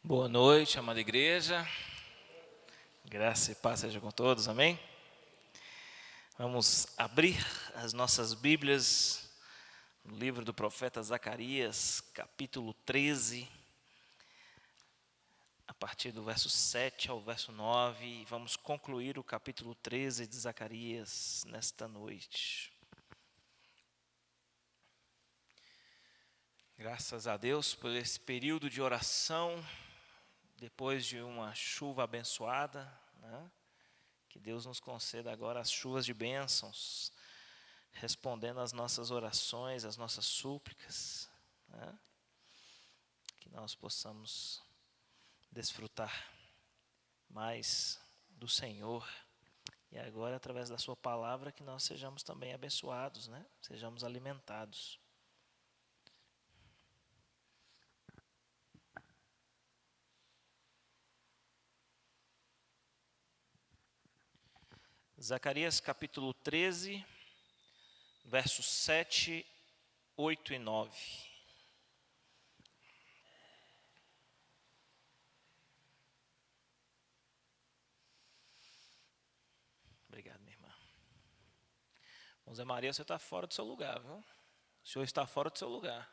Boa noite, amada igreja. Graça e paz seja com todos, amém? Vamos abrir as nossas Bíblias no livro do profeta Zacarias, capítulo 13, a partir do verso 7 ao verso 9, e vamos concluir o capítulo 13 de Zacarias nesta noite. Graças a Deus por esse período de oração, depois de uma chuva abençoada, né? Que Deus nos conceda agora as chuvas de bênçãos, respondendo às nossas orações, às nossas súplicas, né? Que nós possamos desfrutar mais do Senhor, e agora através da sua palavra que nós sejamos também abençoados, né? Sejamos alimentados. Zacarias capítulo 13, versos 7, 8 e 9. Obrigado, minha irmã. Zé Maria, você está fora do seu lugar, viu? O senhor está fora do seu lugar.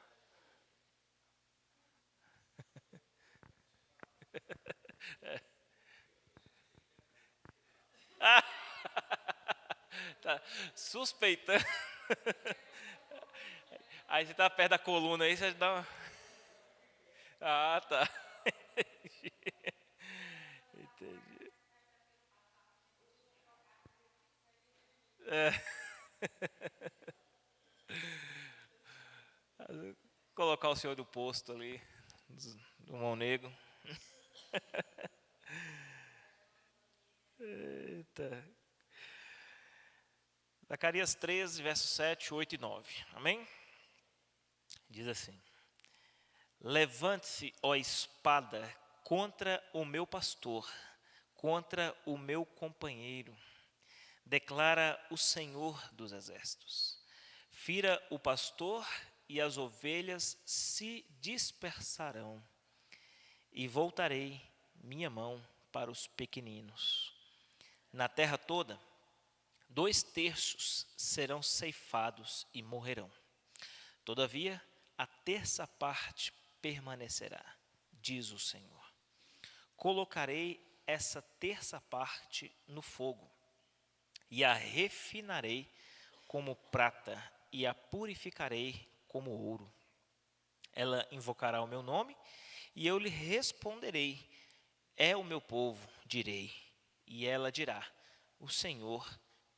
Tá suspeitando. Aí você está perto da coluna aí, você dá uma... Ah, tá. Entendi. Colocar o senhor do posto ali, do Mão Negro. Eita. Zacarias 13, versos 7, 8 e 9. Amém? Diz assim: Levante-se, ó espada, contra o meu pastor, contra o meu companheiro, declara o Senhor dos exércitos. Fira o pastor e as ovelhas se dispersarão, e voltarei minha mão para os pequeninos. Na terra toda, 2/3 serão ceifados e morrerão. Todavia, a terça parte permanecerá, diz o Senhor. Colocarei essa terça parte no fogo, e a refinarei como prata, e a purificarei como ouro. Ela invocará o meu nome, e eu lhe responderei: é o meu povo, direi. E ela dirá: o Senhor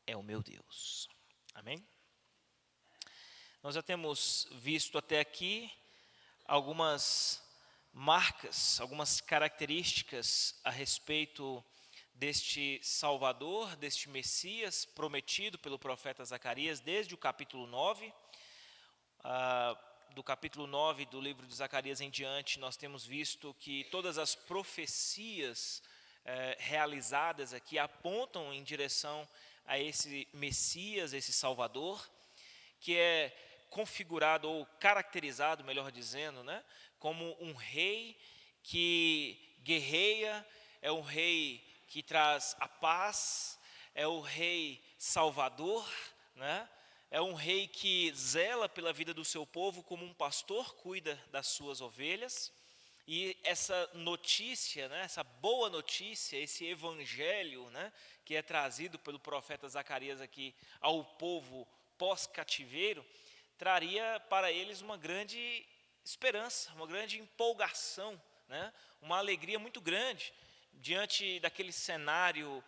é o meu Deus. Amém? Nós já temos visto até aqui algumas marcas, algumas características a respeito deste Salvador, deste Messias prometido pelo profeta Zacarias desde o capítulo 9. Do capítulo 9 do livro de Zacarias em diante, nós temos visto que todas as profecias realizadas aqui apontam em direção a esse Messias, esse Salvador, que é configurado ou caracterizado, melhor dizendo, né, como um rei que guerreia, é um rei que traz a paz, é o rei salvador, né? É um rei que zela pela vida do seu povo como um pastor cuida das suas ovelhas. E essa notícia, né, essa boa notícia, esse evangelho, né, que é trazido pelo profeta Zacarias aqui ao povo pós-cativeiro, traria para eles uma grande esperança, uma grande empolgação, né, uma alegria muito grande diante daquele cenário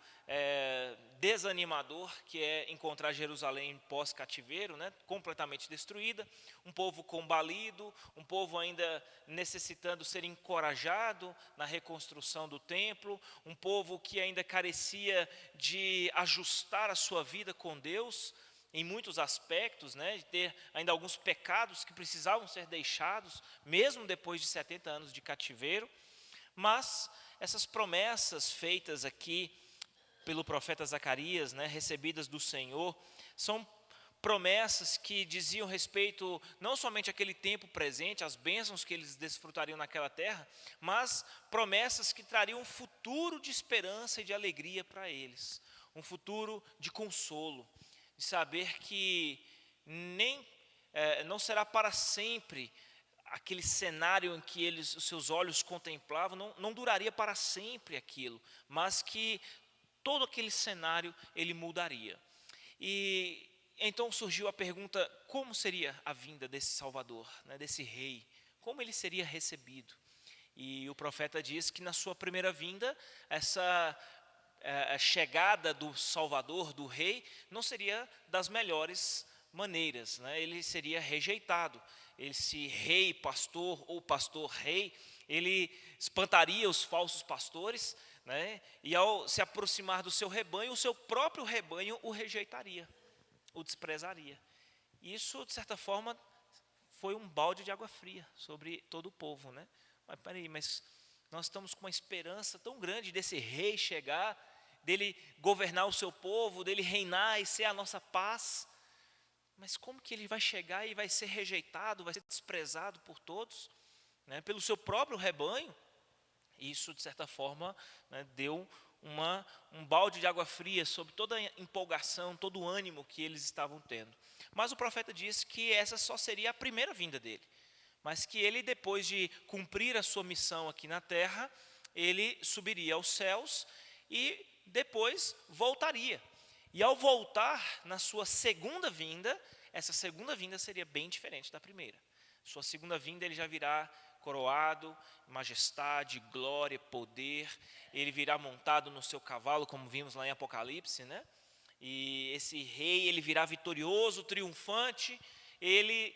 desanimador que é encontrar Jerusalém pós-cativeiro, né, completamente destruída, um povo combalido, um povo ainda necessitando ser encorajado na reconstrução do templo, um povo que ainda carecia de ajustar a sua vida com Deus em muitos aspectos, né, de ter ainda alguns pecados que precisavam ser deixados, mesmo depois de 70 anos de cativeiro. Mas essas promessas feitas aqui pelo profeta Zacarias, né, recebidas do Senhor, são promessas que diziam respeito não somente àquele tempo presente, às bênçãos que eles desfrutariam naquela terra, mas promessas que trariam um futuro de esperança e de alegria para eles, um futuro de consolo, de saber que não será para sempre aquele cenário em que os seus olhos contemplavam, não duraria para sempre aquilo, mas que todo aquele cenário ele mudaria. E então surgiu a pergunta: como seria a vinda desse Salvador, né, desse rei? Como ele seria recebido? E o profeta diz que na sua primeira vinda, essa a chegada do Salvador, do rei, não seria das melhores maneiras, né? Ele seria rejeitado. Esse rei pastor ou pastor rei, ele espantaria os falsos pastores, né? E ao se aproximar do seu rebanho, o seu próprio rebanho o rejeitaria, o desprezaria. Isso, de certa forma, foi um balde de água fria sobre todo o povo, né? Mas nós estamos com uma esperança tão grande desse rei chegar, dele governar o seu povo, dele reinar e ser a nossa paz. Mas como que ele vai chegar e vai ser rejeitado, vai ser desprezado por todos, né, pelo seu próprio rebanho? Isso, de certa forma, né, deu um balde de água fria sobre toda a empolgação, todo o ânimo que eles estavam tendo. Mas o profeta disse que essa só seria a primeira vinda dele, mas que ele, depois de cumprir a sua missão aqui na terra, ele subiria aos céus e depois voltaria. E ao voltar na sua segunda vinda, essa segunda vinda seria bem diferente da primeira. Sua segunda vinda ele já virá coroado, majestade, glória, poder. Ele virá montado no seu cavalo, como vimos lá em Apocalipse, né? E esse rei, ele virá vitorioso, triunfante. Ele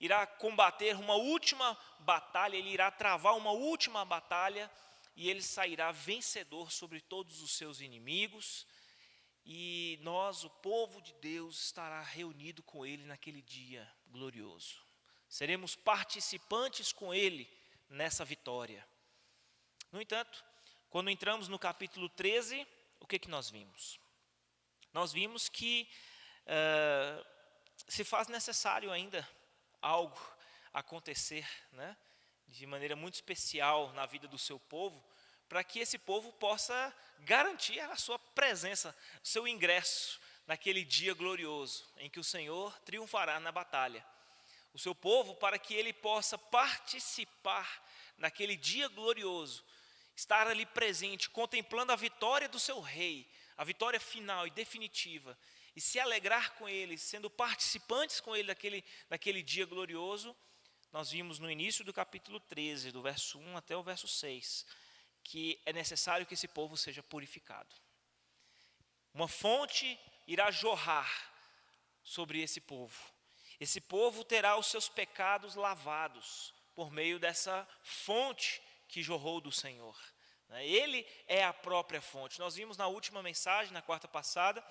irá combater uma última batalha, ele irá travar uma última batalha, e ele sairá vencedor sobre todos os seus inimigos. E nós, o povo de Deus, estará reunido com ele naquele dia glorioso. Seremos participantes com ele nessa vitória. No entanto, quando entramos no capítulo 13, o que nós vimos? Nós vimos que se faz necessário ainda algo acontecer, né, de maneira muito especial na vida do seu povo, para que esse povo possa garantir a sua presença, o seu ingresso naquele dia glorioso, em que o Senhor triunfará na batalha. O seu povo, para que ele possa participar naquele dia glorioso, estar ali presente, contemplando a vitória do seu rei, a vitória final e definitiva, e se alegrar com ele, sendo participantes com ele daquele dia glorioso. Nós vimos no início do capítulo 13, do verso 1 até o verso 6, que é necessário que esse povo seja purificado. Uma fonte irá jorrar sobre esse povo. Esse povo terá os seus pecados lavados por meio dessa fonte que jorrou do Senhor. Ele é a própria fonte. Nós vimos na última mensagem, na quarta passada,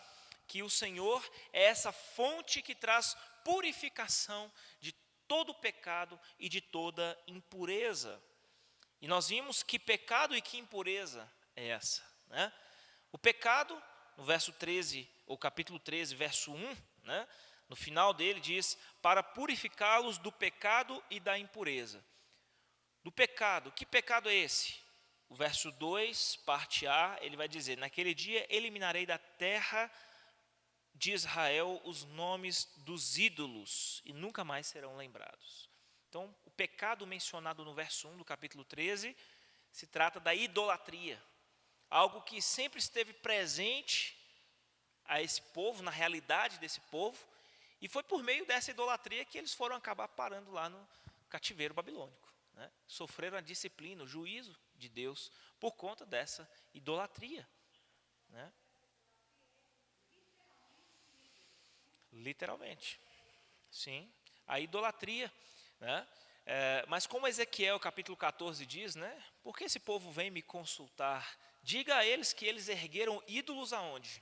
que o Senhor é essa fonte que traz purificação de todo pecado e de toda impureza. E nós vimos que pecado e que impureza é essa, né? O pecado, no verso 13, ou capítulo 13, verso 1, né, no final dele diz: para purificá-los do pecado e da impureza. Do pecado, que pecado é esse? O verso 2, parte A, ele vai dizer: naquele dia eliminarei da terra de Israel os nomes dos ídolos, e nunca mais serão lembrados. Então, o pecado mencionado no verso 1 do capítulo 13, se trata da idolatria. Algo que sempre esteve presente a esse povo, na realidade desse povo, e foi por meio dessa idolatria que eles foram acabar parando lá no cativeiro babilônico, né? Sofreram a disciplina, o juízo de Deus, por conta dessa idolatria, né? Literalmente, sim, a idolatria, né? Mas como Ezequiel capítulo 14 diz, né? Por que esse povo vem me consultar? Diga a eles que eles ergueram ídolos aonde?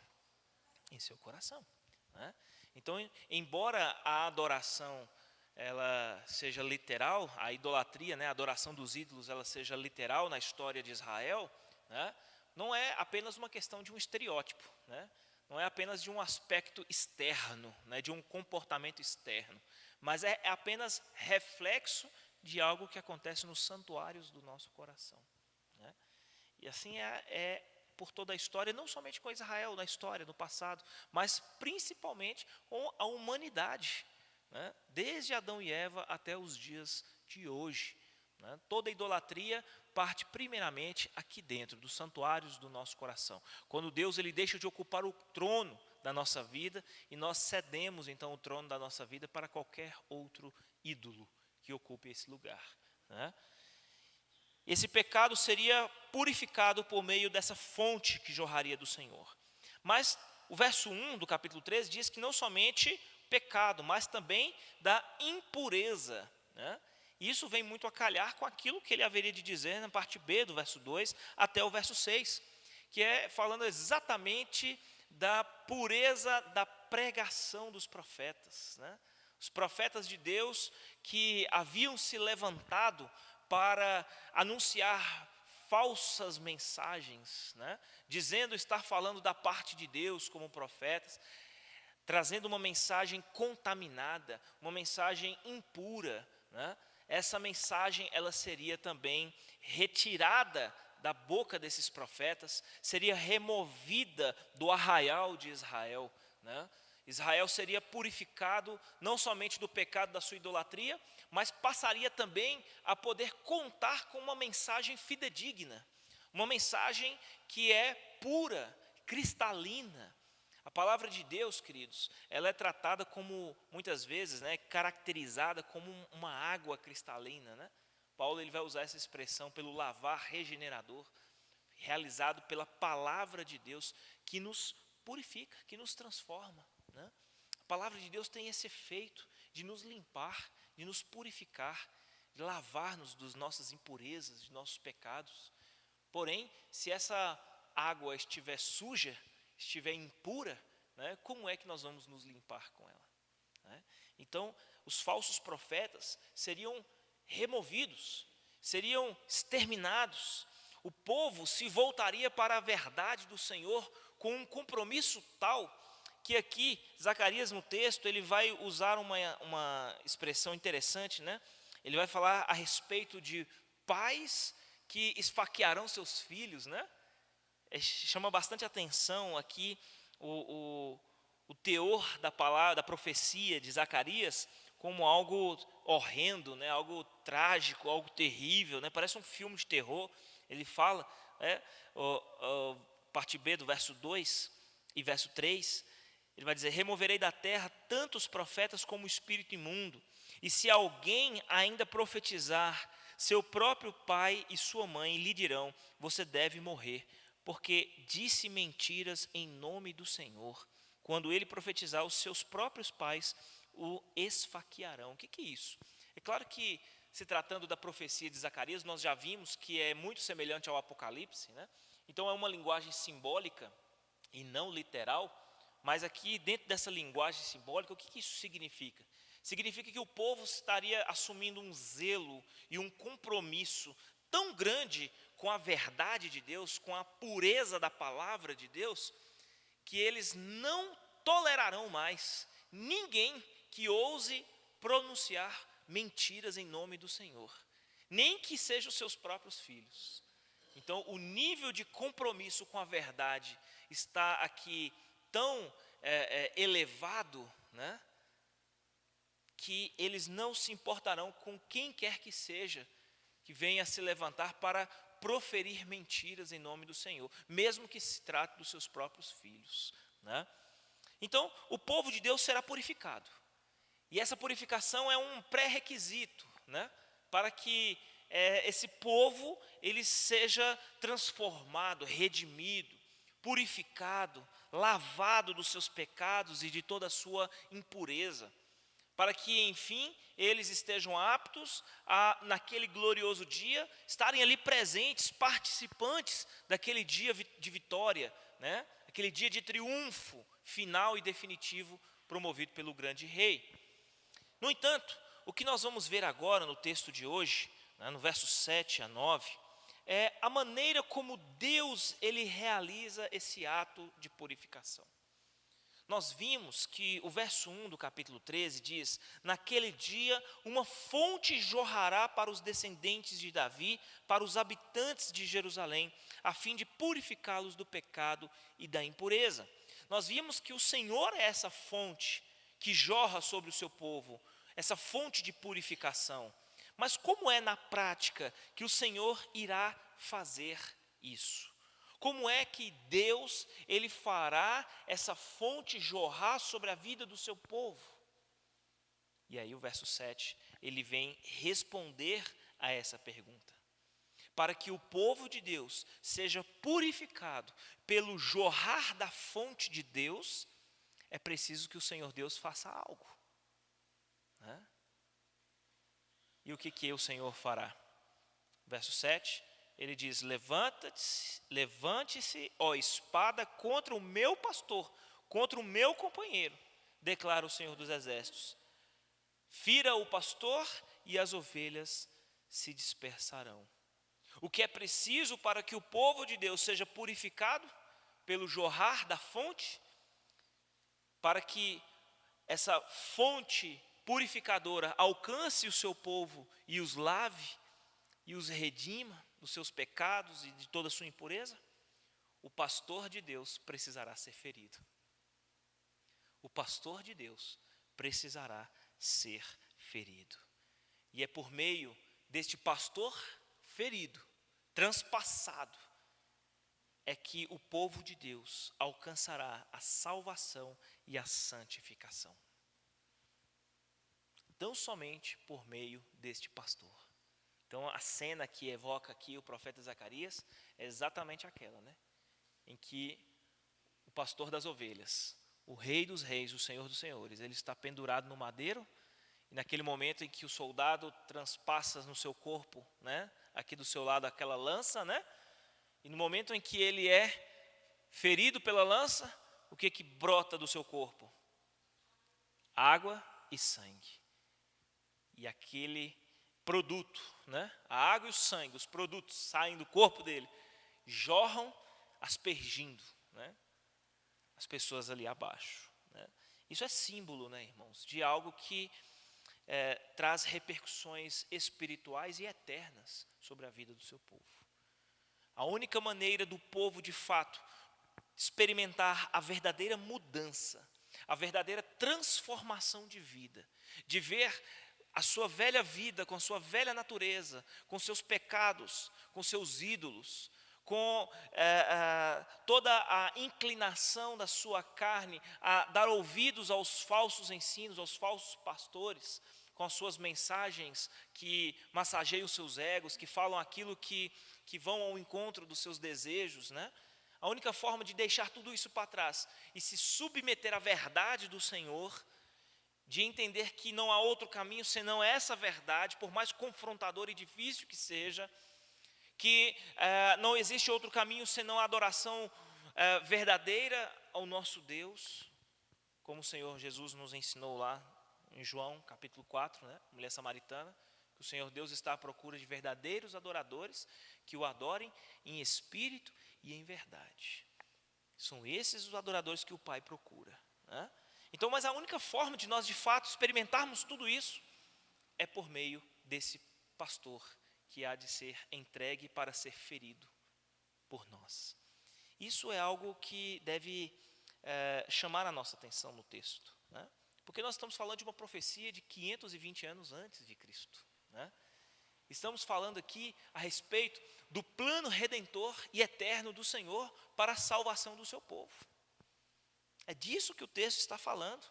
Em seu coração, né? Então, embora a adoração ela seja literal, a idolatria, né, a adoração dos ídolos, ela seja literal na história de Israel, né, não é apenas uma questão de um estereótipo, né? não é apenas de um aspecto externo, né, de um comportamento externo, mas é apenas reflexo de algo que acontece nos santuários do nosso coração, né? E assim é por toda a história, não somente com Israel, na história, no passado, mas principalmente com a humanidade, né? Desde Adão e Eva até os dias de hoje, né? Toda idolatria parte primeiramente aqui dentro, dos santuários do nosso coração. Quando Deus ele deixa de ocupar o trono da nossa vida e nós cedemos então o trono da nossa vida para qualquer outro ídolo que ocupe esse lugar, né? Esse pecado seria purificado por meio dessa fonte que jorraria do Senhor. Mas o verso 1 do capítulo 13 diz que não somente pecado, mas também da impureza, né? Isso vem muito a calhar com aquilo que ele haveria de dizer na parte B do verso 2 até o verso 6, que é falando exatamente da pureza da pregação dos profetas, né? Os profetas de Deus que haviam se levantado para anunciar falsas mensagens, né? Dizendo estar falando da parte de Deus como profetas, trazendo uma mensagem contaminada, uma mensagem impura, né? Essa mensagem ela seria também retirada da boca desses profetas, seria removida do arraial de Israel, né? Israel seria purificado não somente do pecado da sua idolatria, mas passaria também a poder contar com uma mensagem fidedigna, uma mensagem que é pura, cristalina. A palavra de Deus, queridos, ela é tratada como, muitas vezes, né, caracterizada como uma água cristalina, né? Paulo ele vai usar essa expressão pelo lavar regenerador, realizado pela palavra de Deus, que nos purifica, que nos transforma, né? A palavra de Deus tem esse efeito de nos limpar, de nos purificar, de lavar-nos das nossas impurezas, de nossos pecados. Porém, se essa água estiver suja, estiver impura, né, como é que nós vamos nos limpar com ela, né? Então, os falsos profetas seriam removidos, seriam exterminados. O povo se voltaria para a verdade do Senhor com um compromisso tal que aqui Zacarias no texto ele vai usar uma expressão interessante, né? Ele vai falar a respeito de pais que esfaquearão seus filhos, né? Chama bastante atenção aqui o teor da palavra, da profecia de Zacarias, como algo horrendo, né? Algo trágico, algo terrível, né? Parece um filme de terror. Ele fala, parte B do verso 2 e verso 3, ele vai dizer: removerei da terra tanto os profetas como o espírito imundo, e se alguém ainda profetizar, seu próprio pai e sua mãe lhe dirão: você deve morrer, porque disse mentiras em nome do Senhor. Quando ele profetizar, os seus próprios pais o esfaquearão. O que é isso? É claro que, se tratando da profecia de Zacarias, nós já vimos que é muito semelhante ao Apocalipse, né? Então é uma linguagem simbólica e não literal, mas aqui dentro dessa linguagem simbólica, o que isso significa? Significa que o povo estaria assumindo um zelo e um compromisso tão grande com a verdade de Deus, com a pureza da palavra de Deus, que eles não tolerarão mais ninguém que ouse pronunciar mentiras em nome do Senhor, nem que sejam os seus próprios filhos. Então, o nível de compromisso com a verdade está aqui tão elevado, né, que eles não se importarão com quem quer que seja que venha se levantar para proferir mentiras em nome do Senhor, mesmo que se trate dos seus próprios filhos, né? Então, o povo de Deus será purificado. E essa purificação é um pré-requisito, né, para que esse povo ele seja transformado, redimido, purificado, lavado dos seus pecados e de toda a sua impureza, para que, enfim, eles estejam aptos a, naquele glorioso dia, estarem ali presentes, participantes daquele dia de vitória, né? Aquele dia de triunfo final e definitivo promovido pelo grande rei. No entanto, o que nós vamos ver agora no texto de hoje, né, no verso 7 a 9, é a maneira como Deus ele realiza esse ato de purificação. nós vimos que o verso 1 do capítulo 13 diz: naquele dia uma fonte jorrará para os descendentes de Davi, para os habitantes de Jerusalém, a fim de purificá-los do pecado e da impureza. Nós vimos que o Senhor é essa fonte que jorra sobre o seu povo, essa fonte de purificação. Mas como é na prática que o Senhor irá fazer isso? Como é que Deus, Ele fará essa fonte jorrar sobre a vida do seu povo? E aí o verso 7, ele vem responder a essa pergunta. Para que o povo de Deus seja purificado pelo jorrar da fonte de Deus, é preciso que o Senhor Deus faça algo, né? E o que o Senhor fará? Verso 7, ele diz: levante-se, ó espada, contra o meu pastor, contra o meu companheiro, declara o Senhor dos Exércitos. Fira o pastor e as ovelhas se dispersarão. O que é preciso para que o povo de Deus seja purificado pelo jorrar da fonte, para que essa fonte purificadora alcance o seu povo e os lave e os redima dos seus pecados e de toda a sua impureza? O pastor de Deus precisará ser ferido. O pastor de Deus precisará ser ferido. E é por meio deste pastor ferido, transpassado, é que o povo de Deus alcançará a salvação e a santificação. Tão somente por meio deste pastor. Então a cena que evoca aqui o profeta Zacarias é exatamente aquela, né? Em que o pastor das ovelhas, o rei dos reis, o senhor dos senhores, ele está pendurado no madeiro, e naquele momento em que o soldado transpassa no seu corpo, né? Aqui do seu lado aquela lança, né? E no momento em que ele é ferido pela lança, o que brota do seu corpo? Água e sangue. E aquele produto, né? A água e o sangue, os produtos saem do corpo dele, jorram aspergindo, né? As pessoas ali abaixo, né? Isso é símbolo, né, irmãos, de algo que traz repercussões espirituais e eternas sobre a vida do seu povo. A única maneira do povo, de fato, experimentar a verdadeira mudança, a verdadeira transformação de vida, de ver a sua velha vida, com a sua velha natureza, com seus pecados, com seus ídolos, com toda a inclinação da sua carne a dar ouvidos aos falsos ensinos, aos falsos pastores, com as suas mensagens que massageiam os seus egos, que falam aquilo que vão ao encontro dos seus desejos, né? A única forma de deixar tudo isso para trás e se submeter à verdade do Senhor, de entender que não há outro caminho senão essa verdade, por mais confrontador e difícil que seja, que não existe outro caminho senão a adoração verdadeira ao nosso Deus, como o Senhor Jesus nos ensinou lá em João capítulo 4, né? Mulher samaritana, que o Senhor Deus está à procura de verdadeiros adoradores, que o adorem em espírito e em verdade. São esses os adoradores que o Pai procura, né? Então, mas a única forma de nós de fato experimentarmos tudo isso é por meio desse pastor que há de ser entregue para ser ferido por nós. Isso é algo que deve chamar a nossa atenção no texto, né? Porque nós estamos falando de uma profecia de 520 anos antes de Cristo, né? Estamos falando aqui a respeito do plano redentor e eterno do Senhor para a salvação do seu povo. É disso que o texto está falando.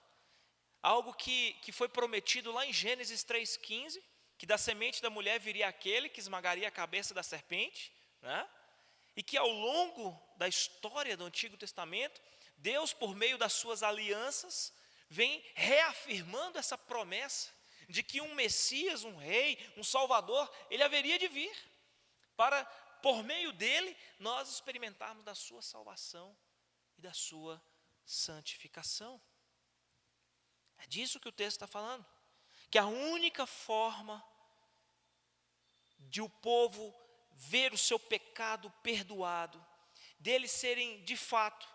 Algo que foi prometido lá em Gênesis 3,15, que da semente da mulher viria aquele que esmagaria a cabeça da serpente, né? E que ao longo da história do Antigo Testamento, Deus, por meio das suas alianças, vem reafirmando essa promessa de que um Messias, um rei, um Salvador, ele haveria de vir, para, por meio dele, nós experimentarmos da sua salvação e da sua santificação. É disso que o texto está falando, que a única forma de o povo ver o seu pecado perdoado, deles serem de fato,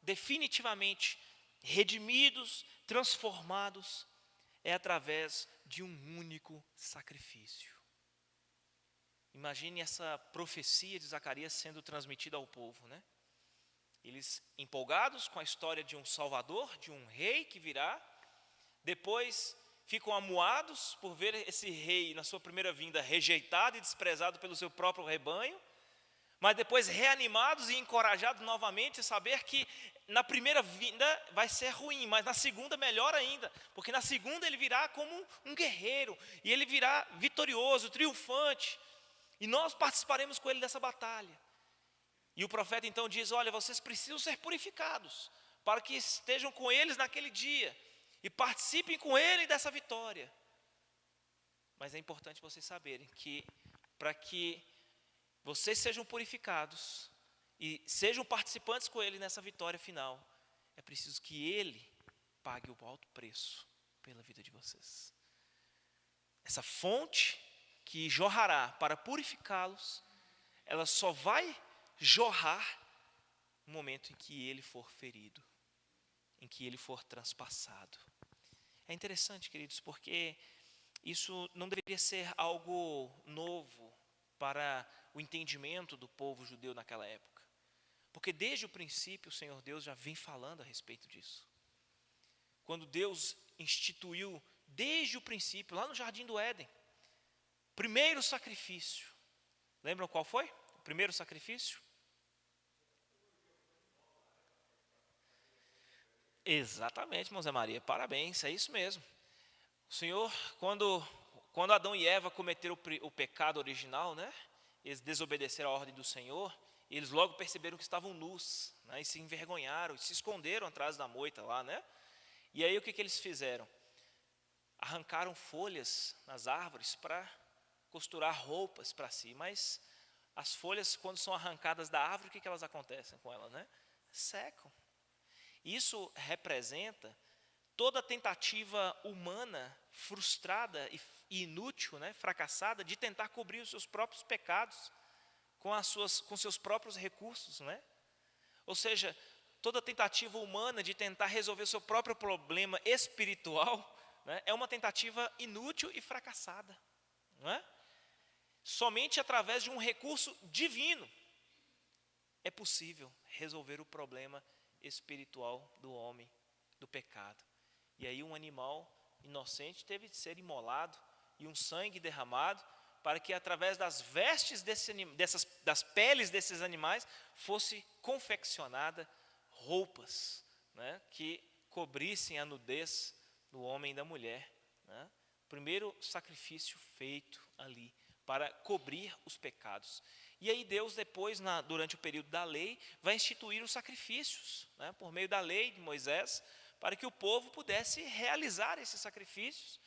definitivamente redimidos, transformados, é através de um único sacrifício. Imagine essa profecia de Zacarias sendo transmitida ao povo, né? Eles empolgados com a história de um Salvador, de um rei que virá, depois ficam amuados por ver esse rei na sua primeira vinda rejeitado e desprezado pelo seu próprio rebanho, mas depois reanimados e encorajados novamente a saber que na primeira vinda vai ser ruim, mas na segunda melhor ainda, porque na segunda ele virá como um guerreiro, e ele virá vitorioso, triunfante, e nós participaremos com ele dessa batalha. E o profeta então diz: olha, vocês precisam ser purificados, para que estejam com eles naquele dia, e participem com ele dessa vitória. Mas é importante vocês saberem que, para que vocês sejam purificados e sejam participantes com ele nessa vitória final, é preciso que ele pague o alto preço pela vida de vocês. Essa fonte que jorrará para purificá-los, ela só vai jorrar no momento em que ele for ferido, em que ele for transpassado. É interessante, queridos, porque isso não deveria ser algo novo para o entendimento do povo judeu naquela época, porque desde o princípio o Senhor Deus já vem falando a respeito disso. Quando Deus instituiu desde o princípio, lá no Jardim do Éden, primeiro sacrifício, lembram qual foi? O primeiro sacrifício? Exatamente, irmã Zé Maria, parabéns, é isso mesmo. O Senhor, quando Adão e Eva cometeram o pecado original, né? Eles desobedeceram a ordem do Senhor, e eles logo perceberam que estavam nus, né? E se envergonharam, e se esconderam atrás da moita lá, né? E aí o que eles fizeram? Arrancaram folhas nas árvores para costurar roupas para si, mas as folhas, quando são arrancadas da árvore, o que elas acontecem com elas, né? Secam. Isso representa toda a tentativa humana frustrada e inútil, né, fracassada, de tentar cobrir os seus próprios pecados com seus próprios recursos, né? Ou seja, toda a tentativa humana de tentar resolver o seu próprio problema espiritual, né, é uma tentativa inútil e fracassada, não é? Somente através de um recurso divino é possível resolver o problema espiritual do homem, do pecado. E aí um animal inocente teve de ser imolado e um sangue derramado para que através das vestes das peles desses animais fosse confeccionada roupas, né, que cobrissem a nudez do homem e da mulher, né? Primeiro sacrifício feito ali para cobrir os pecados. E aí Deus depois, durante o período da lei, vai instituir os sacrifícios, né, por meio da lei de Moisés, para que o povo pudesse realizar esses sacrifícios,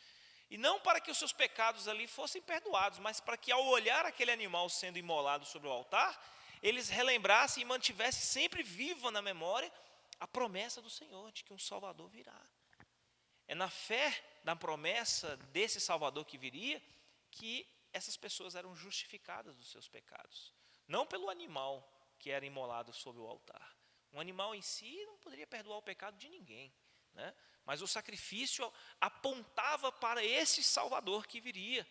e não para que os seus pecados ali fossem perdoados, mas para que ao olhar aquele animal sendo imolado sobre o altar, eles relembrassem e mantivessem sempre viva na memória a promessa do Senhor, de que um Salvador virá. É na fé da promessa desse Salvador que viria, que essas pessoas eram justificadas dos seus pecados, não pelo animal que era imolado sobre o altar. Um animal em si não poderia perdoar o pecado de ninguém, né? Mas o sacrifício apontava para esse Salvador que viria.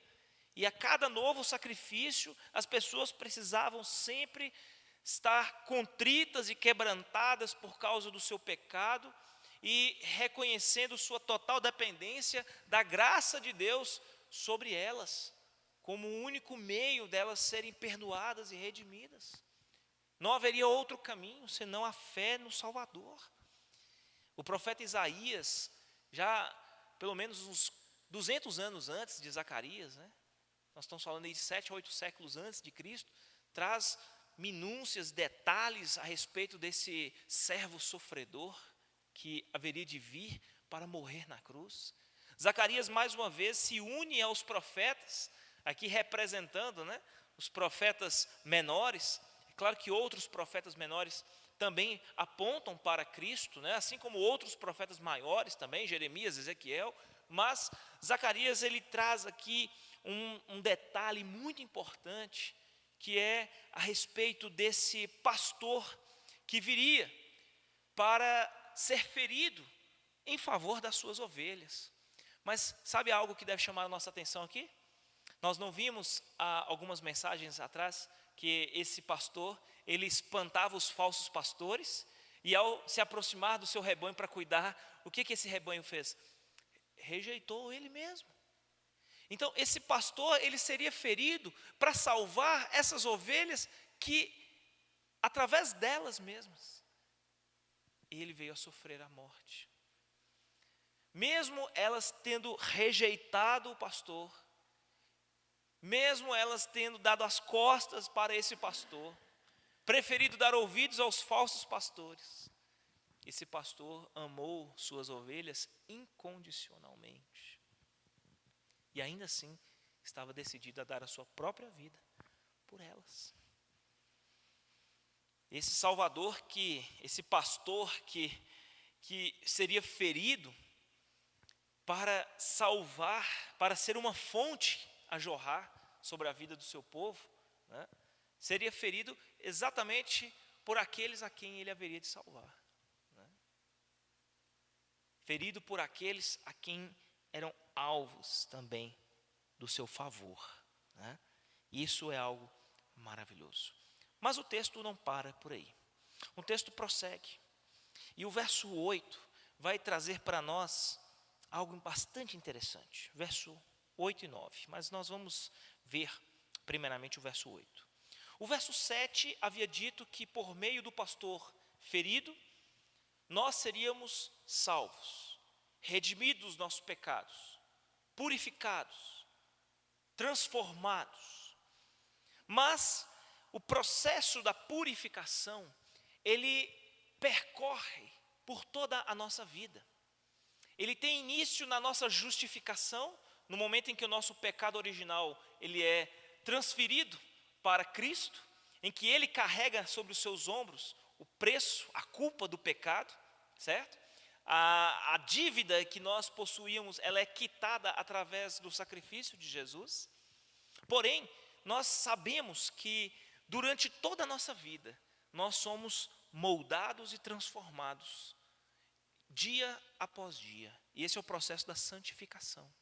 E a cada novo sacrifício, as pessoas precisavam sempre estar contritas e quebrantadas por causa do seu pecado e reconhecendo sua total dependência da graça de Deus sobre elas, como o único meio delas serem perdoadas e redimidas. Não haveria outro caminho senão a fé no Salvador. O profeta Isaías, já pelo menos uns 200 anos antes de Zacarias, né? Nós estamos falando aí de 7 a 8 séculos antes de Cristo, traz minúcias, detalhes a respeito desse servo sofredor que haveria de vir para morrer na cruz. Zacarias mais uma vez se une aos profetas, aqui representando, né, os profetas menores. É claro que outros profetas menores também apontam para Cristo, né, assim como outros profetas maiores também, Jeremias, Ezequiel, mas Zacarias ele traz aqui um detalhe muito importante, que é a respeito desse pastor que viria para ser ferido em favor das suas ovelhas. Mas sabe algo que deve chamar a nossa atenção aqui? Nós não vimos há algumas mensagens atrás que esse pastor, ele espantava os falsos pastores, e ao se aproximar do seu rebanho para cuidar, o que esse rebanho fez? Rejeitou ele mesmo. Então esse pastor, ele seria ferido para salvar essas ovelhas que, através delas mesmas, ele veio a sofrer a morte. Mesmo elas tendo rejeitado o pastor, mesmo elas tendo dado as costas para esse pastor, preferido dar ouvidos aos falsos pastores, esse pastor amou suas ovelhas incondicionalmente. E ainda assim, estava decidido a dar a sua própria vida por elas. Esse Salvador, esse pastor que seria ferido para salvar, para ser uma fonte a jorrar sobre a vida do seu povo, né, seria ferido exatamente por aqueles a quem ele haveria de salvar. Né? Ferido por aqueles a quem eram alvos também do seu favor. Né? Isso é algo maravilhoso. Mas o texto não para por aí. O texto prossegue. E o verso 8 vai trazer para nós algo bastante interessante. Verso 8 e 9. Mas nós vamos ver primeiramente o verso 8. O verso 7 havia dito que por meio do pastor ferido, nós seríamos salvos, redimidos dos nossos pecados, purificados, transformados. Mas o processo da purificação, ele percorre por toda a nossa vida. Ele tem início na nossa justificação, no momento em que o nosso pecado original ele é transferido para Cristo, em que Ele carrega sobre os seus ombros o preço, a culpa do pecado, certo? A dívida que nós possuíamos, ela é quitada através do sacrifício de Jesus. Porém, nós sabemos que durante toda a nossa vida, nós somos moldados e transformados, dia após dia. E esse é o processo da santificação.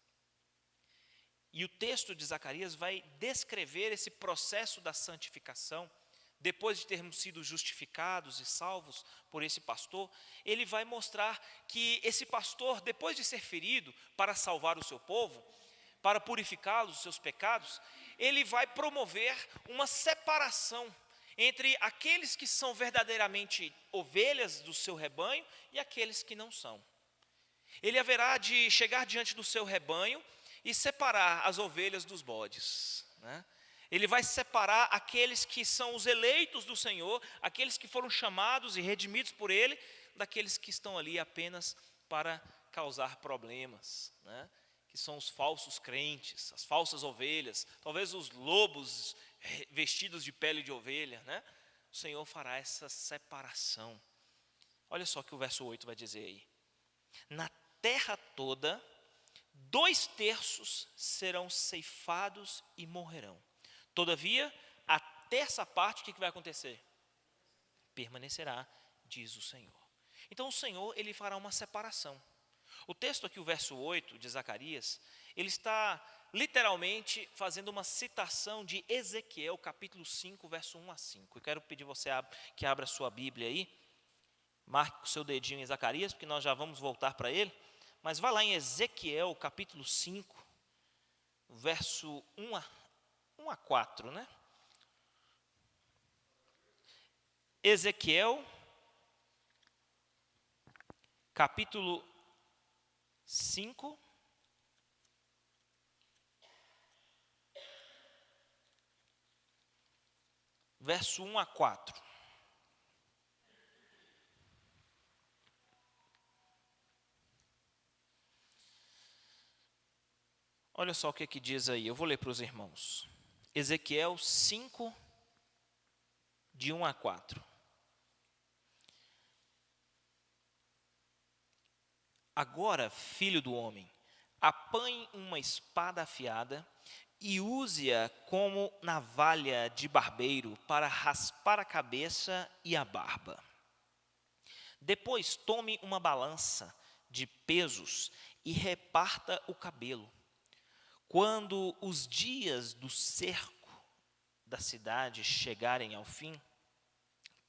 E o texto de Zacarias vai descrever esse processo da santificação. Depois de termos sido justificados e salvos por esse pastor, ele vai mostrar que esse pastor, depois de ser ferido para salvar o seu povo, para purificá-los dos seus pecados, ele vai promover uma separação entre aqueles que são verdadeiramente ovelhas do seu rebanho e aqueles que não são. Ele haverá de chegar diante do seu rebanho e separar as ovelhas dos bodes, né? Ele vai separar aqueles que são os eleitos do Senhor, aqueles que foram chamados e redimidos por Ele, daqueles que estão ali apenas para causar problemas, né? Que são os falsos crentes, as falsas ovelhas, talvez os lobos vestidos de pele de ovelha, né? O Senhor fará essa separação. Olha só o que o verso 8 vai dizer aí. Na terra toda, 2/3 serão ceifados e morrerão. Todavia, a terça parte, o que vai acontecer? Permanecerá, diz o Senhor. Então o Senhor, ele fará uma separação. O texto aqui, o verso 8 de Zacarias, ele está literalmente fazendo uma citação de Ezequiel, capítulo 5, verso 1 a 5. Eu quero pedir você que abra a sua Bíblia aí, marque o seu dedinho em Zacarias, porque nós já vamos voltar para ele. Mas vá lá em Ezequiel, capítulo 5, verso 1 a 4, né? Ezequiel, capítulo 5, verso 1 a 4. Olha só o que diz aí, eu vou ler para os irmãos. Ezequiel 5, de 1 a 4. Agora, filho do homem, apanhe uma espada afiada e use-a como navalha de barbeiro para raspar a cabeça e a barba. Depois tome uma balança de pesos e reparta o cabelo. Quando os dias do cerco da cidade chegarem ao fim,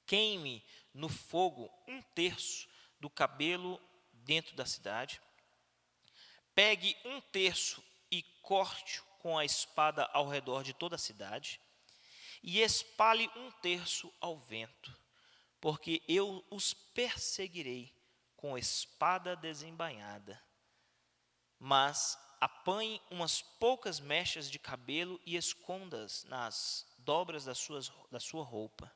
queime no fogo 1/3 do cabelo dentro da cidade. Pegue 1/3 e corte-o com a espada ao redor de toda a cidade, e espalhe 1/3 ao vento, porque eu os perseguirei com espada desembainhada. Mas apanhe umas poucas mechas de cabelo e esconda-as nas dobras da sua roupa.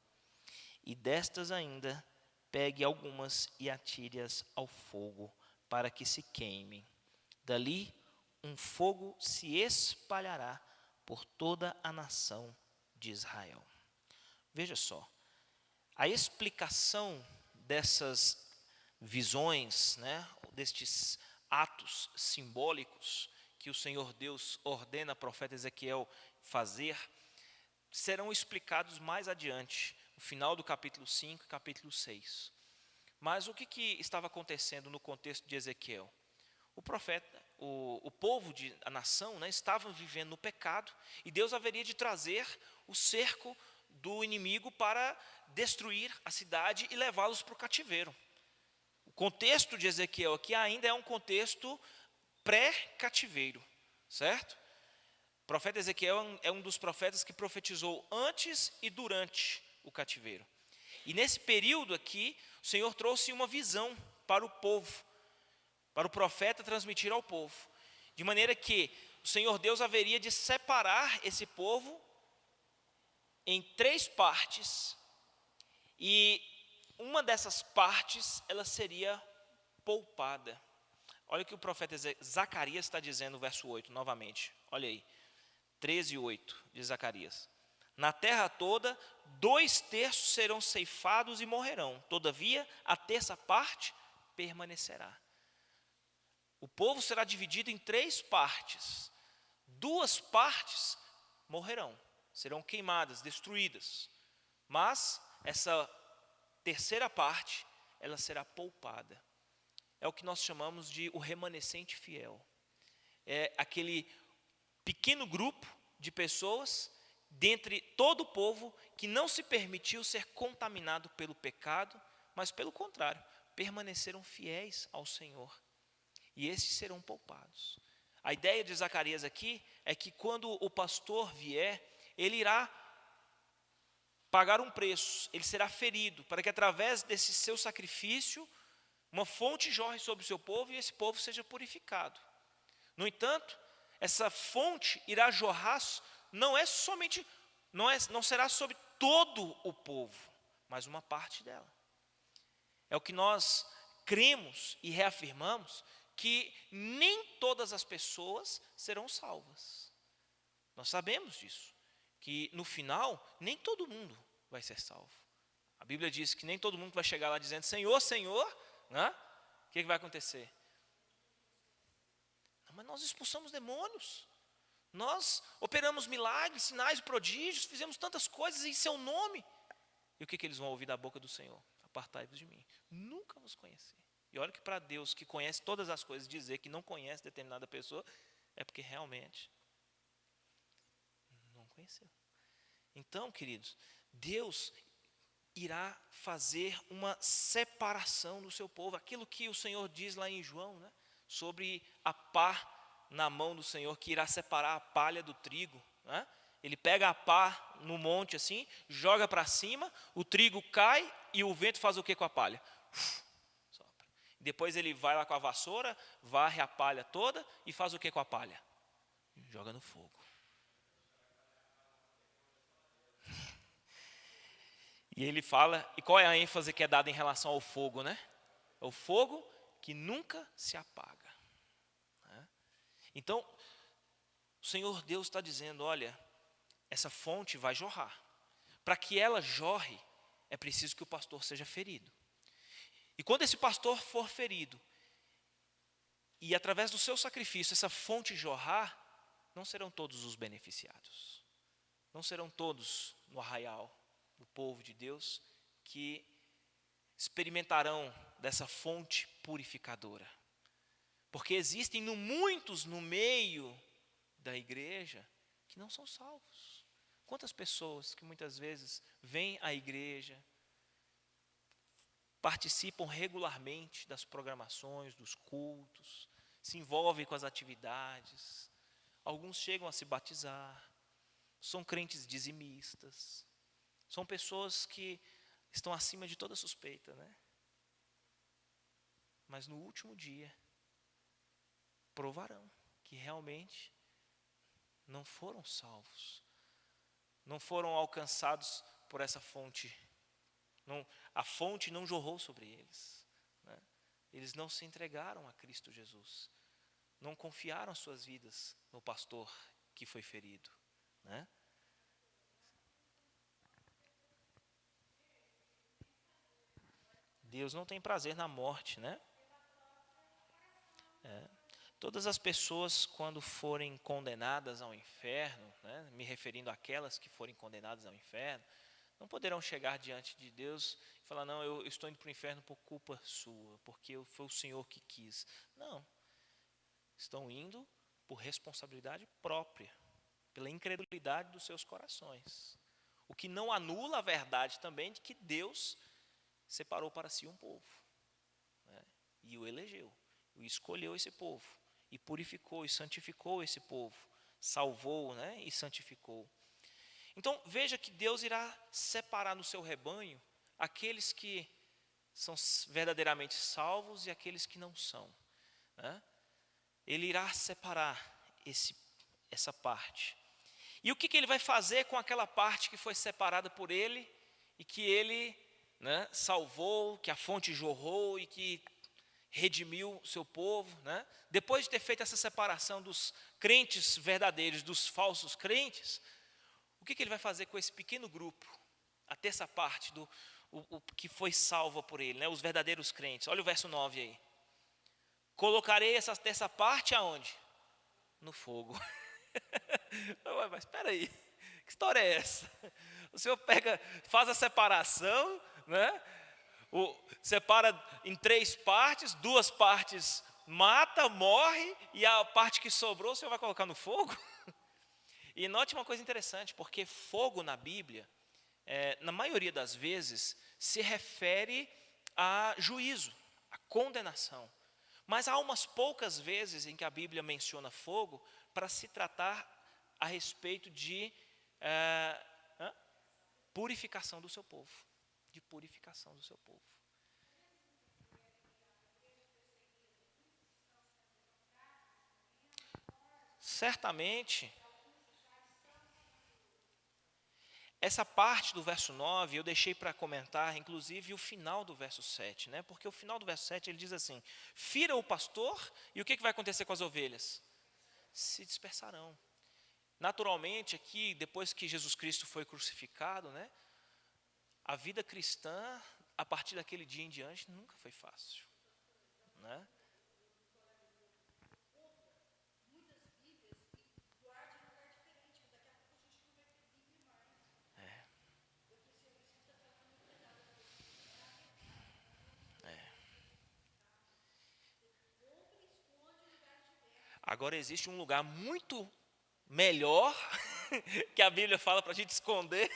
E destas ainda, pegue algumas e atire-as ao fogo, para que se queimem. Dali, um fogo se espalhará por toda a nação de Israel. Veja só, a explicação dessas visões, destes atos simbólicos que o Senhor Deus ordena ao profeta Ezequiel fazer, serão explicados mais adiante, no final do capítulo 5 e capítulo 6. Mas o que estava acontecendo no contexto de Ezequiel? O profeta, o povo, a nação, estava vivendo no pecado, e Deus haveria de trazer o cerco do inimigo para destruir a cidade e levá-los para o cativeiro. O contexto de Ezequiel aqui ainda é um contexto pré-cativeiro, certo? O profeta Ezequiel é um dos profetas que profetizou antes e durante o cativeiro. E nesse período aqui, o Senhor trouxe uma visão para o povo, para o profeta transmitir ao povo, de maneira que o Senhor Deus haveria de separar esse povo em 3 partes, e uma dessas partes ela seria poupada. Olha o que o profeta Zacarias está dizendo no verso 8, novamente. Olha aí, 13:8 de Zacarias. Na terra toda, 2/3 serão ceifados e morrerão. Todavia, a 1/3 parte permanecerá. O povo será dividido em 3 partes. 2 partes morrerão, serão queimadas, destruídas. Mas essa 3ª parte, ela será poupada. É o que nós chamamos de o remanescente fiel. É aquele pequeno grupo de pessoas, dentre todo o povo, que não se permitiu ser contaminado pelo pecado, mas pelo contrário, permaneceram fiéis ao Senhor. E esses serão poupados. A ideia de Zacarias aqui é que quando o pastor vier, ele irá pagar um preço, ele será ferido, para que através desse seu sacrifício, uma fonte jorre sobre o seu povo e esse povo seja purificado. No entanto, essa fonte irá jorrar, não será sobre todo o povo, mas uma parte dela. É o que nós cremos e reafirmamos, que nem todas as pessoas serão salvas. Nós sabemos disso, que no final, nem todo mundo vai ser salvo. A Bíblia diz que nem todo mundo vai chegar lá dizendo, Senhor, Senhor, o que vai acontecer? Não, mas nós expulsamos demônios, nós operamos milagres, sinais, prodígios, fizemos tantas coisas em seu nome. E o que eles vão ouvir da boca do Senhor? Apartai-vos de mim, nunca vos conheci. E olha que para Deus, que conhece todas as coisas, dizer que não conhece determinada pessoa, é porque realmente não conheceu. Então, queridos, Deus irá fazer uma separação do seu povo. Aquilo que o Senhor diz lá em João, sobre a pá na mão do Senhor, que irá separar a palha do trigo. Ele pega a pá no monte assim, joga para cima, o trigo cai e o vento faz o que com a palha? Sopra. Depois ele vai lá com a vassoura, varre a palha toda e faz o que com a palha? Joga no fogo. E ele fala, e qual é a ênfase que é dada em relação ao fogo, É o fogo que nunca se apaga. Então, o Senhor Deus está dizendo, olha, essa fonte vai jorrar. Para que ela jorre, é preciso que o pastor seja ferido. E quando esse pastor for ferido, e através do seu sacrifício essa fonte jorrar, não serão todos os beneficiados. Não serão todos no arraial do povo de Deus que experimentarão dessa fonte purificadora. Porque existem muitos no meio da igreja que não são salvos. Quantas pessoas que muitas vezes vêm à igreja, participam regularmente das programações, dos cultos, se envolvem com as atividades, alguns chegam a se batizar, são crentes dizimistas, são pessoas que estão acima de toda suspeita, né? Mas no último dia, provarão que realmente não foram salvos, não foram alcançados por essa fonte. A fonte não jorrou sobre eles, né? Eles não se entregaram a Cristo Jesus, não confiaram suas vidas no pastor que foi ferido, né? Deus não tem prazer na morte, né? Todas as pessoas, quando forem condenadas ao inferno, né, me referindo àquelas que forem condenadas ao inferno, não poderão chegar diante de Deus e falar, não, eu estou indo para o inferno por culpa sua, porque foi o Senhor que quis. Não, estão indo por responsabilidade própria, pela incredulidade dos seus corações. O que não anula a verdade também de que Deus separou para si um povo, né, e o elegeu, e escolheu esse povo, e purificou e santificou esse povo, salvou, né, e santificou. Então veja que Deus irá separar no seu rebanho aqueles que são verdadeiramente salvos e aqueles que não são, né? Ele irá separar essa parte. E o que ele vai fazer com aquela parte que foi separada por ele e que ele, né, salvou, que a fonte jorrou e que redimiu o seu povo, né? Depois de ter feito essa separação dos crentes verdadeiros dos falsos crentes, o que ele vai fazer com esse pequeno grupo, a terça parte o que foi salva por ele, né? Os verdadeiros crentes? Olha o verso 9 aí. Colocarei essa terça parte aonde? No fogo. Mas espera aí, que história é essa? O Senhor faz a separação, né? Separa em 3 partes, 2 partes mata, morre, e a parte que sobrou o Senhor vai colocar no fogo? E note uma coisa interessante, porque fogo na Bíblia, na maioria das vezes, se refere a juízo, a condenação. Mas há umas poucas vezes em que a Bíblia menciona fogo para se tratar a respeito de purificação do seu povo. De purificação do seu povo. Certamente, essa parte do verso 9 eu deixei para comentar, inclusive, o final do verso 7, né? Porque o final do verso 7 ele diz assim: fira o pastor, e o que vai acontecer com as ovelhas? Se dispersarão. Naturalmente, aqui, depois que Jesus Cristo foi crucificado, né, a vida cristã, a partir daquele dia em diante, nunca foi fácil, né? Agora existe um lugar muito melhor que a Bíblia fala para a gente esconder,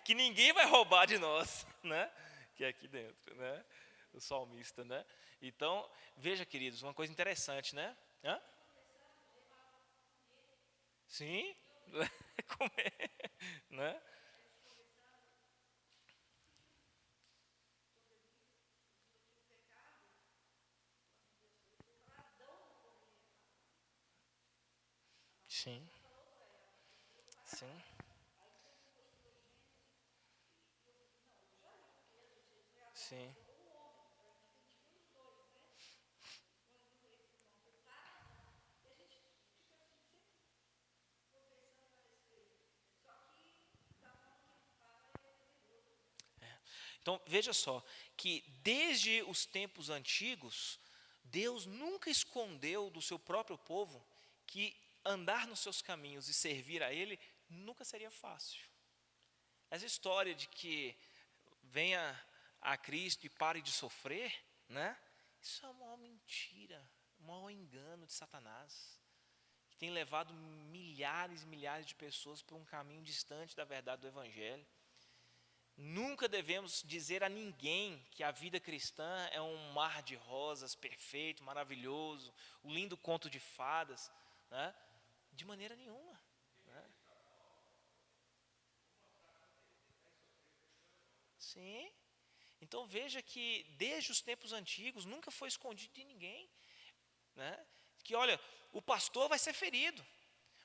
que ninguém vai roubar de nós, né? Que é aqui dentro, né? O salmista, né? Então, veja, queridos, uma coisa interessante, né? Hã? Sim, comer, né? Sim, sim, sim. Então, veja só, que desde os tempos antigos, Deus nunca escondeu do seu próprio povo que andar nos seus caminhos e servir a Ele nunca seria fácil. Essa história de que venha a Cristo e pare de sofrer, né? Isso é uma maior mentira, um maior engano de Satanás, que tem levado milhares e milhares de pessoas por um caminho distante da verdade do Evangelho. Nunca devemos dizer a ninguém que a vida cristã é um mar de rosas perfeito, maravilhoso, um lindo conto de fadas, né? De maneira nenhuma, né? Sim. Então veja que desde os tempos antigos nunca foi escondido de ninguém, né? Que olha, o pastor vai ser ferido,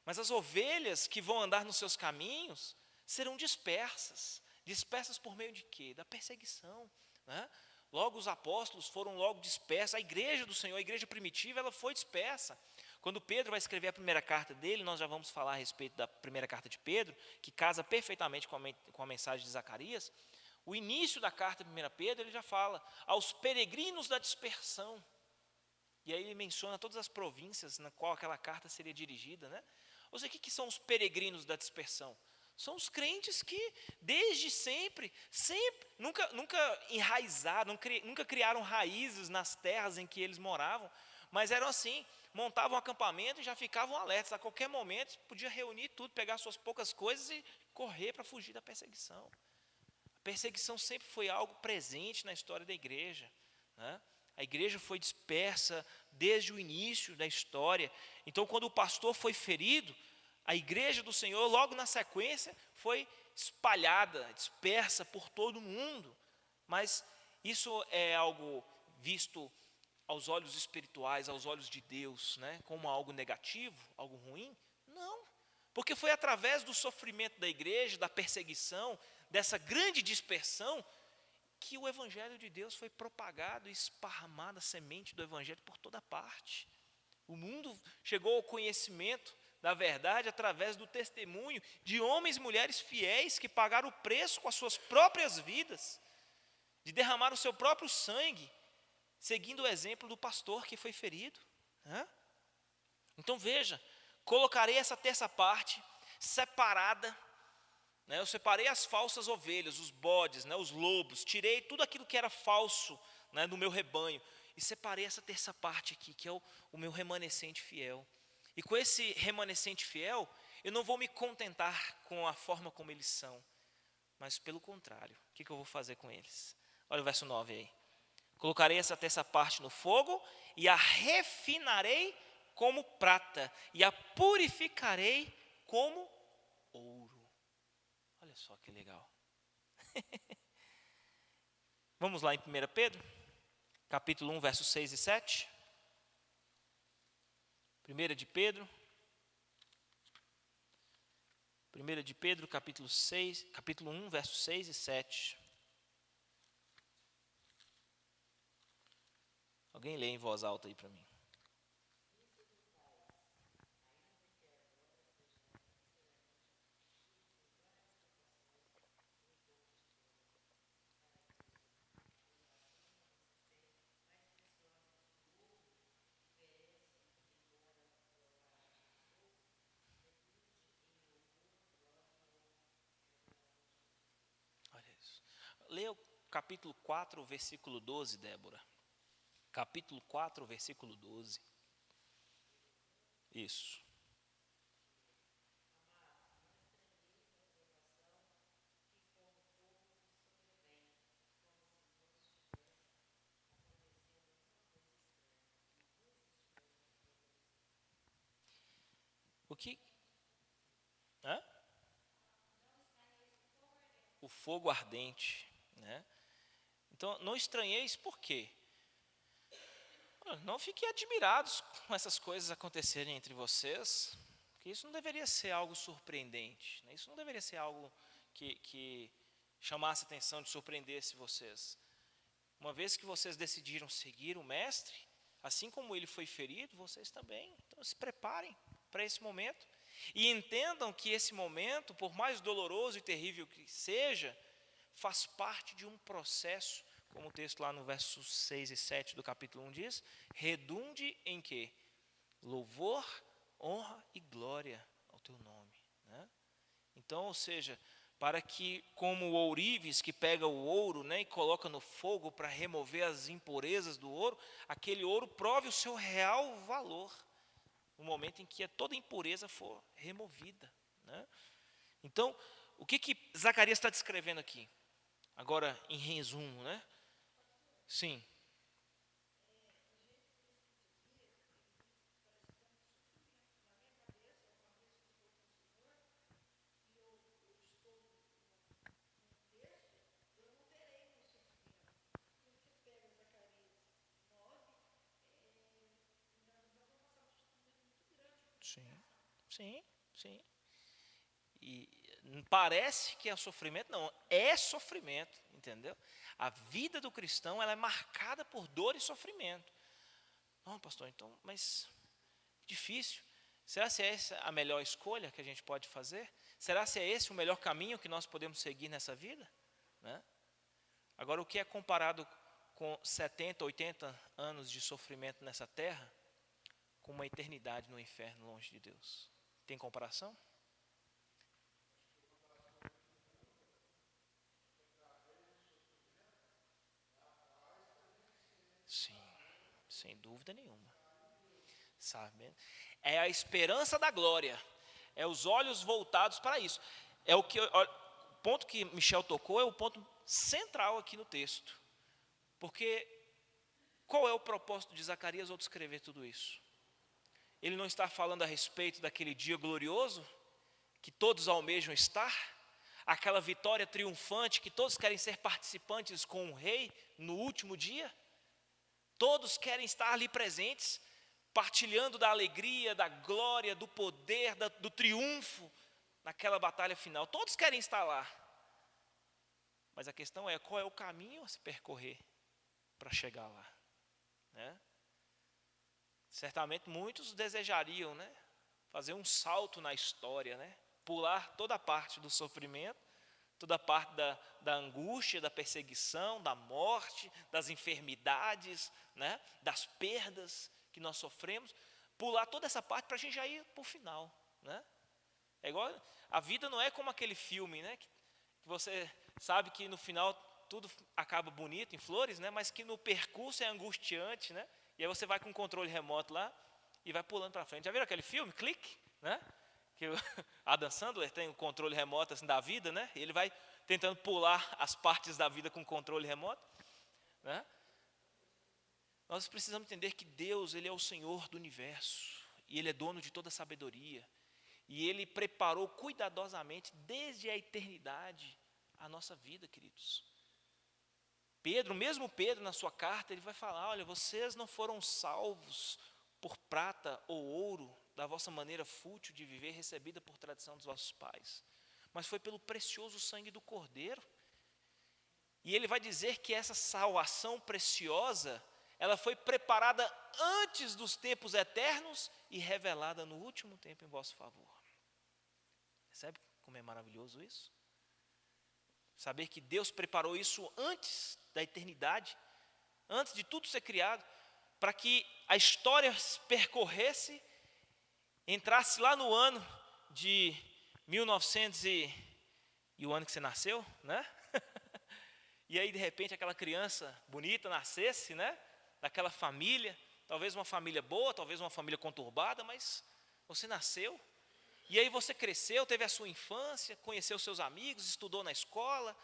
mas as ovelhas que vão andar nos seus caminhos serão dispersas. Dispersas por meio de quê? Da perseguição, né? Logo os apóstolos foram logo dispersos, a igreja do Senhor, a igreja primitiva, ela foi dispersa. Quando Pedro vai escrever a primeira carta dele, nós já vamos falar a respeito da primeira carta de Pedro, que casa perfeitamente com a mensagem de Zacarias. O início da carta de 1 Pedro, ele já fala, aos peregrinos da dispersão. E aí ele menciona todas as províncias na qual aquela carta seria dirigida, né? Ou seja, o que são os peregrinos da dispersão? São os crentes que desde sempre, nunca enraizaram, nunca criaram raízes nas terras em que eles moravam, mas eram assim, montavam um acampamento e já ficavam alertas, a qualquer momento podia reunir tudo, pegar suas poucas coisas e correr para fugir da perseguição. A perseguição sempre foi algo presente na história da igreja, né? A igreja foi dispersa desde o início da história. Então, quando o pastor foi ferido, a igreja do Senhor, logo na sequência, foi espalhada, dispersa por todo o mundo. Mas isso é algo visto aos olhos espirituais, aos olhos de Deus, né, como algo negativo, algo ruim? Não, porque foi através do sofrimento da igreja, da perseguição, dessa grande dispersão, que o Evangelho de Deus foi propagado e esparramado, a semente do Evangelho por toda parte. O mundo chegou ao conhecimento da verdade através do testemunho de homens e mulheres fiéis que pagaram o preço com as suas próprias vidas, de derramar o seu próprio sangue, seguindo o exemplo do pastor que foi ferido, né? Então veja, colocarei essa terça parte separada, né? Eu separei as falsas ovelhas, os bodes, né? Os lobos, tirei tudo aquilo que era falso, né? Do meu rebanho, e separei essa terça parte aqui, que é o meu remanescente fiel. E com esse remanescente fiel, eu não vou me contentar com a forma como eles são, mas pelo contrário, o que eu vou fazer com eles? Olha o verso 9 aí. Colocarei essa terça parte no fogo e a refinarei como prata e a purificarei como ouro. Olha só que legal. Vamos lá em 1 Pedro, capítulo 1, versos 6 e 7. 1 de Pedro, capítulo 1, versos 6 e 7. Alguém lê em voz alta aí para mim. Olha isso. Lê o capítulo 4, versículo 12, Débora. Capítulo 4, versículo 12. Isso. O que? Hã? O fogo ardente, né? Então, não estranheis por quê? Não fiquem admirados com essas coisas acontecerem entre vocês, porque isso não deveria ser algo surpreendente, né? Isso não deveria ser algo que chamasse atenção, de surpreendesse vocês. Uma vez que vocês decidiram seguir o Mestre, assim como ele foi ferido, vocês também. Então se preparem para esse momento e entendam que esse momento, por mais doloroso e terrível que seja, faz parte de um processo, como o texto lá no versos 6 e 7 do capítulo 1 diz, redunde em quê? Louvor, honra e glória ao teu nome, né? Então, ou seja, para que, como o ourives que pega o ouro, né, e coloca no fogo para remover as impurezas do ouro, aquele ouro prove o seu real valor, no momento em que toda impureza for removida, né? Então, o que Zacarias está descrevendo aqui? Agora, em resumo, né? Sim. Sim, sim, sim. E parece que é sofrimento, não, é sofrimento, entendeu? A vida do cristão, ela é marcada por dor e sofrimento. Não, pastor, então, mas difícil. Será se é essa a melhor escolha que a gente pode fazer? Será se é esse o melhor caminho que nós podemos seguir nessa vida? Né? Agora, o que é comparado com 70, 80 anos de sofrimento nessa terra, com uma eternidade no inferno longe de Deus? Tem comparação? Sim, sem dúvida nenhuma. Sabe? É a esperança da glória. É os olhos voltados para isso. É o ponto que Michel tocou é o ponto central aqui no texto. Porque qual é o propósito de Zacarias ao descrever tudo isso? Ele não está falando a respeito daquele dia glorioso que todos almejam estar, aquela vitória triunfante que todos querem ser participantes com o rei no último dia? Todos querem estar ali presentes, partilhando da alegria, da glória, do poder, do triunfo naquela batalha final. Todos querem estar lá. Mas a questão é, qual é o caminho a se percorrer para chegar lá? Né? Certamente muitos desejariam, né, fazer um salto na história, né, pular toda a parte do sofrimento, toda a parte da angústia, da perseguição, da morte, das enfermidades, né, das perdas que nós sofremos, pular toda essa parte para a gente já ir para o final. Né? É igual, a vida não é como aquele filme, né, que você sabe que no final tudo acaba bonito, em flores, né, mas que no percurso é angustiante, né? E aí você vai com o controle remoto lá e vai pulando para frente. Já viram aquele filme, Clique? Né? Que o Adam Sandler tem o controle remoto assim, da vida, né? E ele vai tentando pular as partes da vida com o controle remoto. Né? Nós precisamos entender que Deus, Ele é o Senhor do universo. E Ele é dono de toda a sabedoria. E Ele preparou cuidadosamente, desde a eternidade, a nossa vida, queridos. Pedro, mesmo Pedro, na sua carta, ele vai falar, olha, vocês não foram salvos por prata ou ouro, da vossa maneira fútil de viver, recebida por tradição dos vossos pais, mas foi pelo precioso sangue do Cordeiro. E ele vai dizer que essa salvação preciosa, ela foi preparada antes dos tempos eternos e revelada no último tempo em vosso favor. Percebe como é maravilhoso isso? Saber que Deus preparou isso antes da eternidade, antes de tudo ser criado, para que a história percorresse, entrasse lá no ano de 1900 e o ano que você nasceu, né? E aí de repente aquela criança bonita nascesse, né? Daquela família, talvez uma família boa, talvez uma família conturbada, mas você nasceu. E aí você cresceu, teve a sua infância, conheceu seus amigos, estudou na escola,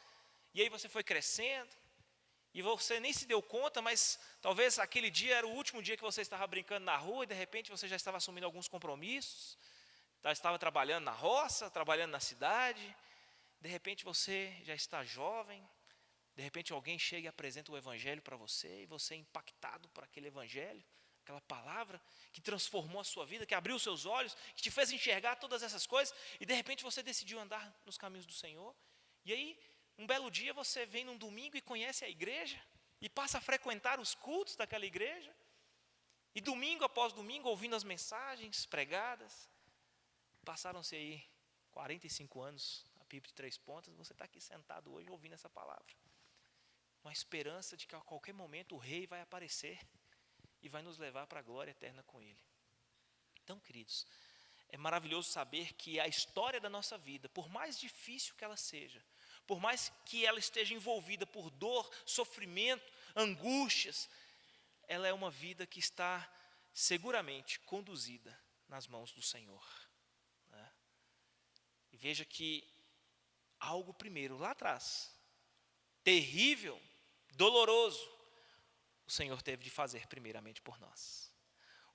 e aí você foi crescendo, e você nem se deu conta, mas talvez aquele dia era o último dia que você estava brincando na rua, e de repente você já estava assumindo alguns compromissos, estava trabalhando na roça, trabalhando na cidade, de repente você já está jovem, de repente alguém chega e apresenta o evangelho para você, e você é impactado por aquele evangelho, aquela palavra que transformou a sua vida, que abriu os seus olhos, que te fez enxergar todas essas coisas, e de repente você decidiu andar nos caminhos do Senhor. E aí, um belo dia você vem num domingo e conhece a igreja, e passa a frequentar os cultos daquela igreja, e domingo após domingo, ouvindo as mensagens pregadas, passaram-se aí 45 anos, a Bíblia de 3 pontas, você está aqui sentado hoje ouvindo essa palavra, com a esperança de que a qualquer momento o rei vai aparecer, e vai nos levar para a glória eterna com Ele. Então, queridos, é maravilhoso saber que a história da nossa vida, por mais difícil que ela seja, por mais que ela esteja envolvida por dor, sofrimento, angústias, ela é uma vida que está seguramente conduzida nas mãos do Senhor, né? E veja que algo primeiro, lá atrás, terrível, doloroso, o Senhor teve de fazer primeiramente por nós.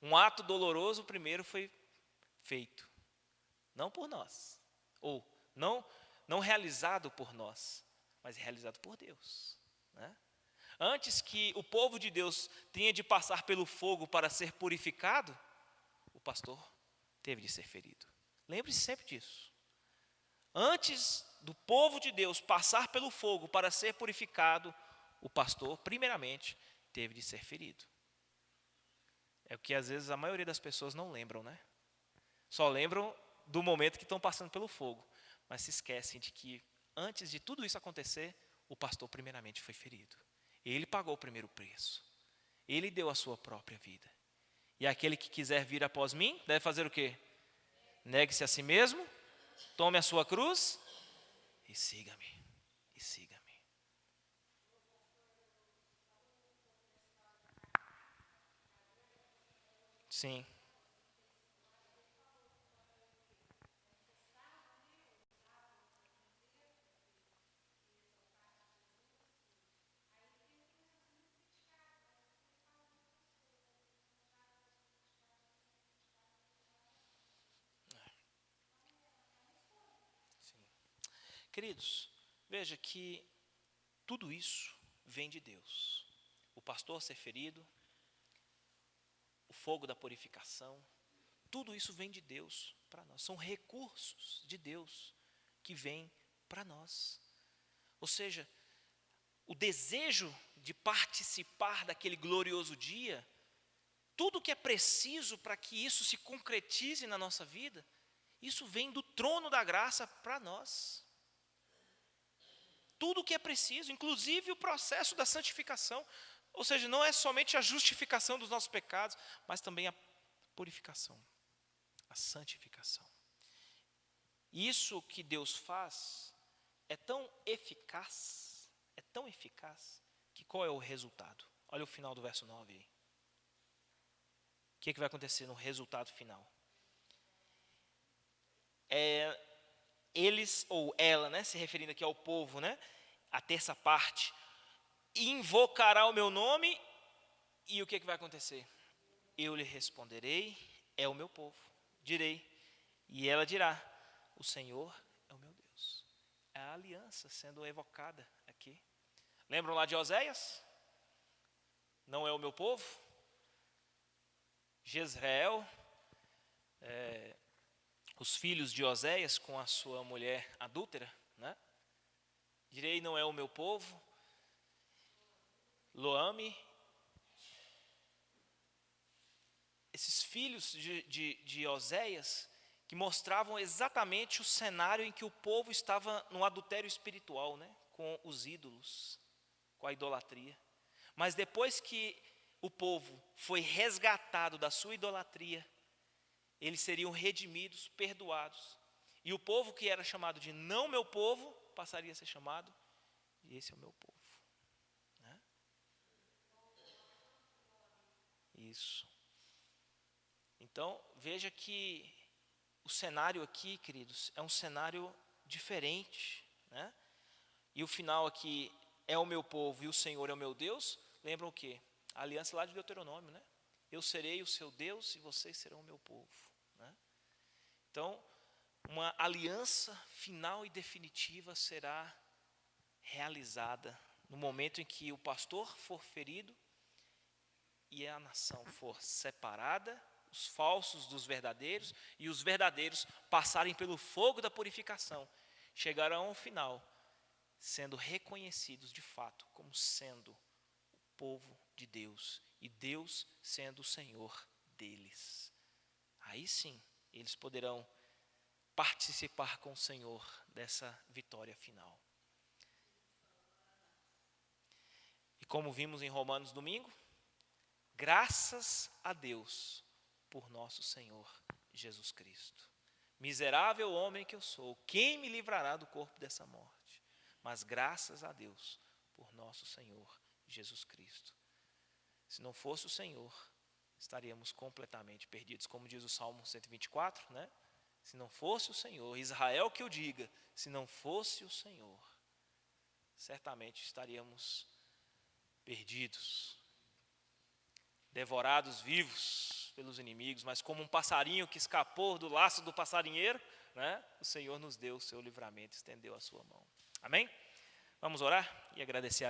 Um ato doloroso primeiro foi feito, não por nós, ou não realizado por nós, mas realizado por Deus, né? Antes que o povo de Deus tenha de passar pelo fogo para ser purificado, o pastor teve de ser ferido. Lembre-se sempre disso. Antes do povo de Deus passar pelo fogo para ser purificado, o pastor, primeiramente, teve de ser ferido. É o que às vezes a maioria das pessoas não lembram, né? Só lembram do momento que estão passando pelo fogo, mas se esquecem de que antes de tudo isso acontecer, o pastor primeiramente foi ferido. Ele pagou o primeiro preço. Ele deu a sua própria vida. E aquele que quiser vir após mim, deve fazer o quê? Negue-se a si mesmo, tome a sua cruz e siga-me. E siga-me. Sim. Queridos, veja que tudo isso vem de Deus. O pastor ser ferido, o fogo da purificação, tudo isso vem de Deus para nós. São recursos de Deus que vêm para nós. Ou seja, o desejo de participar daquele glorioso dia, tudo que é preciso para que isso se concretize na nossa vida, isso vem do trono da graça para nós. Tudo o que é preciso, inclusive o processo da santificação. Ou seja, não é somente a justificação dos nossos pecados, mas também a purificação, a santificação. Isso que Deus faz é tão eficaz, que qual é o resultado? Olha o final do verso 9 aí. O que vai acontecer no resultado final? Eles, ou ela, né, se referindo aqui ao povo, né, a terça parte, invocará o meu nome, e o que vai acontecer? Eu lhe responderei, é o meu povo. Direi, e ela dirá, o Senhor é o meu Deus. É a aliança sendo evocada aqui. Lembram lá de Oséias? Não é o meu povo? Jezreel, os filhos de Oséias com a sua mulher adúltera, né? Direi, não é o meu povo. Loame, esses filhos de Oséias, que mostravam exatamente o cenário em que o povo estava no adultério espiritual, né? Com os ídolos, com a idolatria. Mas depois que o povo foi resgatado da sua idolatria, eles seriam redimidos, perdoados. E o povo que era chamado de não meu povo, passaria a ser chamado de esse é o meu povo, né? Isso. Então, veja que o cenário aqui, queridos, é um cenário diferente, né? E o final aqui é o meu povo e o Senhor é o meu Deus. Lembram o quê? A aliança lá de Deuteronômio, né? Eu serei o seu Deus e vocês serão o meu povo, né? Então, uma aliança final e definitiva será realizada no momento em que o pastor for ferido e a nação for separada, os falsos dos verdadeiros, e os verdadeiros passarem pelo fogo da purificação, chegarão ao final, sendo reconhecidos de fato como sendo o povo de Deus, e Deus sendo o Senhor deles. Aí sim, eles poderão participar com o Senhor dessa vitória final. E como vimos em Romanos domingo, graças a Deus por nosso Senhor Jesus Cristo. Miserável homem que eu sou, quem me livrará do corpo dessa morte? Mas graças a Deus por nosso Senhor Jesus Cristo. Se não fosse o Senhor, estaríamos completamente perdidos. Como diz o Salmo 124, né? Se não fosse o Senhor, Israel que o diga, se não fosse o Senhor, certamente estaríamos perdidos, devorados vivos pelos inimigos, mas como um passarinho que escapou do laço do passarinheiro, né? O Senhor nos deu o seu livramento, estendeu a sua mão. Amém? Vamos orar e agradecer a Deus.